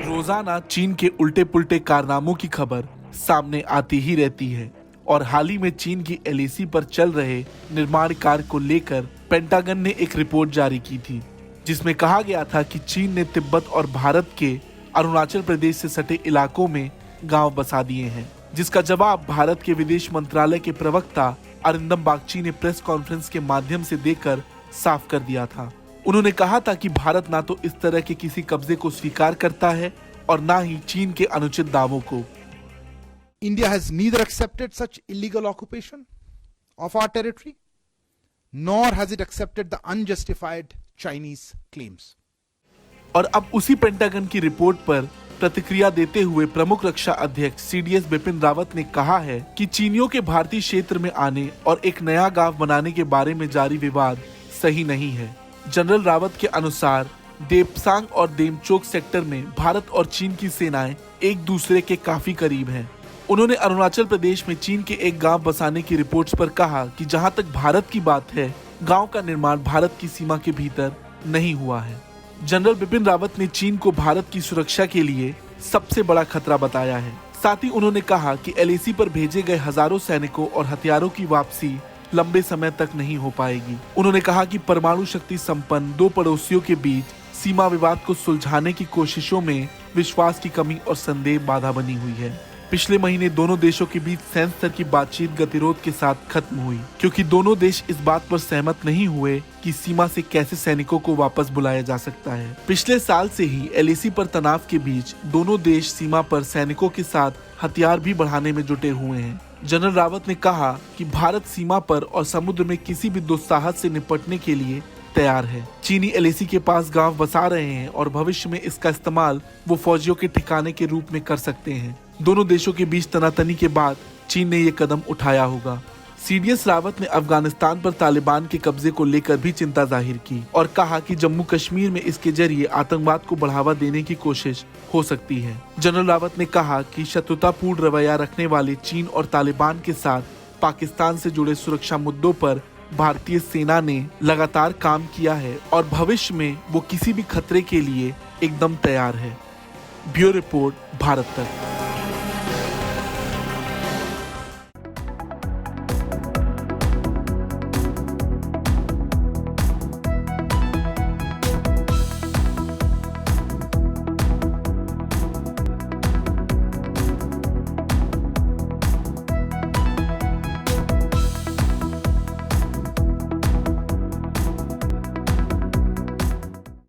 रोजाना चीन के उल्टे पुल्टे कारनामों की खबर सामने आती ही रहती है और हाल ही में चीन की एलएसी पर चल रहे निर्माण कार्य को लेकर पेंटागन ने एक रिपोर्ट जारी की थी, जिसमें कहा गया था कि चीन ने तिब्बत और भारत के अरुणाचल प्रदेश से सटे इलाकों में गांव बसा दिए हैं, जिसका जवाब भारत के विदेश मंत्रालय के प्रवक्ता अरिंदम बागची ने प्रेस कॉन्फ्रेंस के माध्यम से देकर साफ कर दिया था। उन्होंने कहा था कि भारत ना तो इस तरह के किसी कब्जे को स्वीकार करता है और ना ही चीन के अनुचित दावों को। India has neither accepted such illegal occupation of our territory, nor has it accepted the unjustified Chinese claims. और अब उसी पेंटागन की रिपोर्ट पर प्रतिक्रिया देते हुए प्रमुख रक्षा अध्यक्ष सीडीएस बिपिन रावत ने कहा है कि चीनियों के भारतीय क्षेत्र में आने और एक नया गांव बनाने के बारे में जारी विवाद सही नहीं है। जनरल रावत के अनुसार देपसांग और देमचोक सेक्टर में भारत और चीन की सेनाएं एक दूसरे के काफी करीब हैं। उन्होंने अरुणाचल प्रदेश में चीन के एक गांव बसाने की रिपोर्ट्स पर कहा कि जहां तक भारत की बात है, गांव का निर्माण भारत की सीमा के भीतर नहीं हुआ है। जनरल बिपिन रावत ने चीन को भारत की सुरक्षा के लिए सबसे बड़ा खतरा बताया है। साथ ही उन्होंने कहा कि एलएसी पर भेजे गए हजारों सैनिकों और हथियारों की वापसी लंबे समय तक नहीं हो पाएगी। उन्होंने कहा कि परमाणु शक्ति संपन्न दो पड़ोसियों के बीच सीमा विवाद को सुलझाने की कोशिशों में विश्वास की कमी और संदेह बाधा बनी हुई है। पिछले महीने दोनों देशों के बीच सैन्य स्तर की बातचीत गतिरोध के साथ खत्म हुई, क्योंकि दोनों देश इस बात पर सहमत नहीं हुए कि सीमा से कैसे सैनिकों को वापस बुलाया जा सकता है। पिछले साल से ही एलएसी पर तनाव के बीच दोनों देश सीमा पर सैनिकों के साथ हथियार भी बढ़ाने में जुटे हुए हैं। जनरल रावत ने कहा कि भारत सीमा पर और समुद्र में किसी भी दुस्साहस से निपटने के लिए तैयार है। चीनी एलएसी के पास गांव बसा रहे हैं और भविष्य में इसका इस्तेमाल वो फौजियों के ठिकाने के रूप में कर सकते हैं। दोनों देशों के बीच तनातनी के बाद चीन ने ये कदम उठाया होगा। सीडीएस रावत ने अफगानिस्तान पर तालिबान के कब्जे को लेकर भी चिंता जाहिर की और कहा कि जम्मू कश्मीर में इसके जरिए आतंकवाद को बढ़ावा देने की कोशिश हो सकती है। जनरल रावत ने कहा कि शत्रुतापूर्ण रवैया रखने वाले चीन और तालिबान के साथ पाकिस्तान से जुड़े सुरक्षा मुद्दों पर भारतीय सेना ने लगातार काम किया है और भविष्य में वो किसी भी खतरे के लिए एकदम तैयार है। ब्यूरो रिपोर्ट, भारत तक।